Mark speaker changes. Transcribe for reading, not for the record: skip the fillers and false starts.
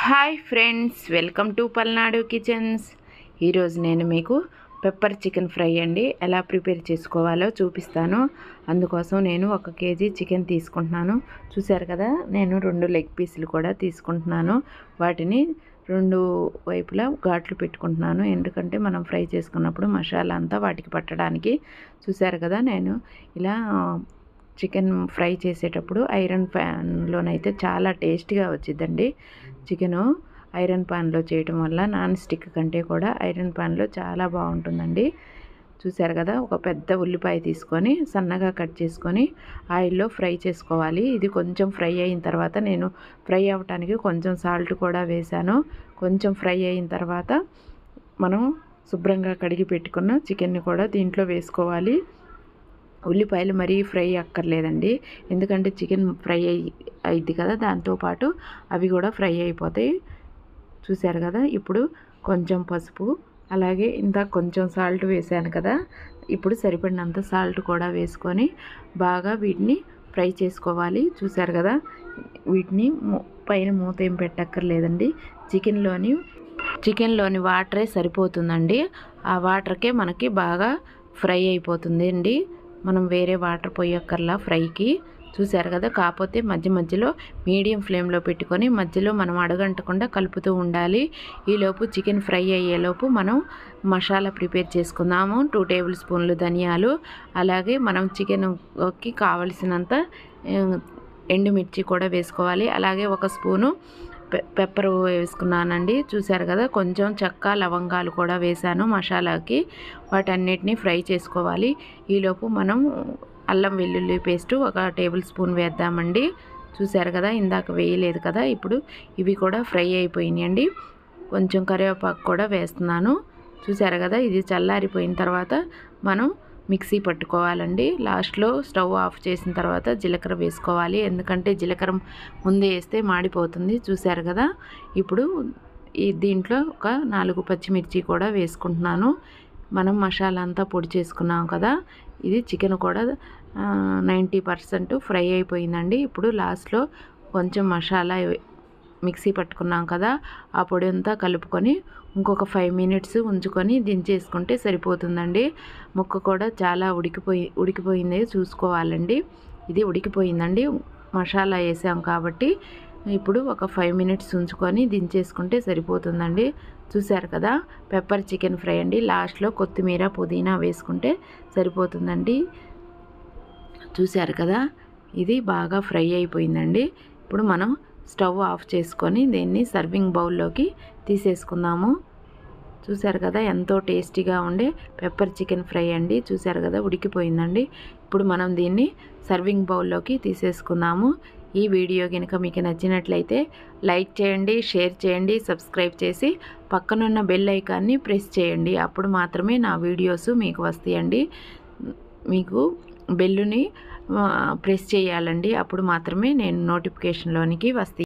Speaker 1: Hi friends, welcome to Palnadu kitchens. ఈరోజు నేను మీకు పెప్పర్ చికెన్ ఫ్రై అండి ఎలా ప్రిపేర్ చేసుకోవాలో చూపిస్తాను. అందుకోసం నేను 1 కేజీ చికెన్ తీసుకుంటున్నాను. చూశారు కదా, నేను 2 లెగ్ పీసులు కూడా తీసుకుంటున్నాను. వాటిని 2 వైపులా ఘాట్లు పెట్టుకుంటున్నాను, ఎందుకంటే మనం ఫ్రై చేసుకున్నప్పుడు మసాలా అంతా వాటికి పట్టడానికి. చూశారు కదా, నేను ఇలా చికెన్ ఫ్రై చేసేటప్పుడు ఐరన్ ప్యాన్లోనైతే చాలా టేస్టీగా వచ్చిందండి. చికెను ఐరన్ ప్యాన్లో చేయటం వల్ల నాన్ స్టిక్ కంటే కూడా ఐరన్ ప్యాన్లో చాలా బాగుంటుందండి. చూశారు కదా, ఒక పెద్ద ఉల్లిపాయ తీసుకొని సన్నగా కట్ చేసుకొని ఆయిల్లో ఫ్రై చేసుకోవాలి. ఇది కొంచెం ఫ్రై అయిన తర్వాత నేను ఫ్రై అవ్వటానికి కొంచెం సాల్ట్ కూడా వేశాను. కొంచెం ఫ్రై అయిన తర్వాత మనం శుభ్రంగా కడిగి పెట్టుకున్న చికెన్ని కూడా దీంట్లో వేసుకోవాలి. ఉల్లిపాయలు మరీ ఫ్రై అక్కర్లేదండి, ఎందుకంటే చికెన్ ఫ్రై అయింది కదా, దాంతోపాటు అవి కూడా ఫ్రై అయిపోతాయి. చూశారు కదా, ఇప్పుడు కొంచెం పసుపు, అలాగే ఇందాక కొంచెం సాల్ట్ వేసాను కదా, ఇప్పుడు సరిపడినంత సాల్ట్ కూడా వేసుకొని బాగా వీటిని ఫ్రై చేసుకోవాలి. చూశారు కదా, వీటిని పైన మూత ఏం పెట్టక్కర్లేదండి. చికెన్లోని వాటరే సరిపోతుందండి. ఆ వాటర్కే మనకి బాగా ఫ్రై అయిపోతుంది అండి. మనం వేరే వాటర్ పోయక్కర్లా ఫ్రైకి. చూశారు కదా, కాకపోతే మధ్య మధ్యలో మీడియం ఫ్లేమ్లో పెట్టుకొని మధ్యలో మనం అడగంటకుండా కలుపుతూ ఉండాలి. ఈలోపు చికెన్ ఫ్రై అయ్యేలోపు మనం మసాలా ప్రిపేర్ చేసుకుందాము. 2 టేబుల్ స్పూన్లు ధనియాలు, అలాగే మనం చికెన్కి కావలసినంత ఎండుమిర్చి కూడా వేసుకోవాలి. అలాగే 1 స్పూను పెప్పర్ వేసుకున్నానండి. చూశారు కదా, కొంచెం చెక్క లవంగాలు కూడా వేసాను మసాలాకి. వాటన్నిటిని ఫ్రై చేసుకోవాలి. ఈలోపు మనం అల్లం వెల్లుల్లి పేస్ట్ 1 టేబుల్ స్పూన్ వేద్దామండి. చూశారు కదా, ఇందాక వేయలేదు కదా, ఇప్పుడు ఇవి కూడా ఫ్రై అయిపోయినాయండి. కొంచెం కరివేపాకు కూడా వేస్తున్నాను. చూశారు కదా, ఇది చల్లారిపోయిన తర్వాత మనం మిక్సీ పట్టుకోవాలండి. లాస్ట్లో స్టవ్ ఆఫ్ చేసిన తర్వాత జీలకర్ర వేసుకోవాలి, ఎందుకంటే జీలకర్ర ముందే వేస్తే మాడిపోతుంది. చూశారు కదా, ఇప్పుడు దీంట్లో ఒక 4 పచ్చిమిర్చి కూడా వేసుకుంటున్నాను. మనం మసాలా అంతా పొడి చేసుకున్నాం కదా, ఇది చికెన్ కూడా 90% ఫ్రై అయిపోయిందండి. ఇప్పుడు లాస్ట్లో కొంచెం మసాలా మిక్సీ పట్టుకున్నాం కదా, ఆ పొడి అంతా కలుపుకొని ఇంకొక 5 మినిట్స్ ఉంచుకొని దించేసుకుంటే సరిపోతుందండి. ముక్క కూడా చాలా ఉడికిపోయింది చూసుకోవాలండి. ఇది ఉడికిపోయిందండి, మసాలా వేసాం కాబట్టి. ఇప్పుడు ఒక 5 మినిట్స్ ఉంచుకొని దించేసుకుంటే సరిపోతుందండి. చూశారు కదా, పెప్పర్ చికెన్ ఫ్రై అండి. లాస్ట్లో కొత్తిమీర పుదీనా వేసుకుంటే సరిపోతుందండి. చూశారు కదా, ఇది బాగా ఫ్రై అయిపోయిందండి. ఇప్పుడు మనం స్టవ్ ఆఫ్ చేసుకొని దీన్ని సర్వింగ్ బౌల్లోకి తీసేసుకుందాము. చూశారు కదా, ఎంతో టేస్టీగా ఉండే పెప్పర్ చికెన్ ఫ్రై అండి. చూశారు కదా, ఉడికిపోయిందండి. ఇప్పుడు మనం దీన్ని సర్వింగ్ బౌల్లోకి తీసేసుకుందాము. ఈ వీడియో కనుక మీకు నచ్చినట్లయితే లైక్ చేయండి, షేర్ చేయండి, సబ్స్క్రైబ్ చేసి పక్కనున్న బెల్ ఐకాన్ని ప్రెస్ చేయండి. అప్పుడు మాత్రమే నా వీడియోస్ మీకు వస్తాయండి. మీకు బెల్లుని ప్రెస్ చేయాలండి, అప్పుడు మాత్రమే నేను నోటిఫికేషన్లోనికి వస్తాయి.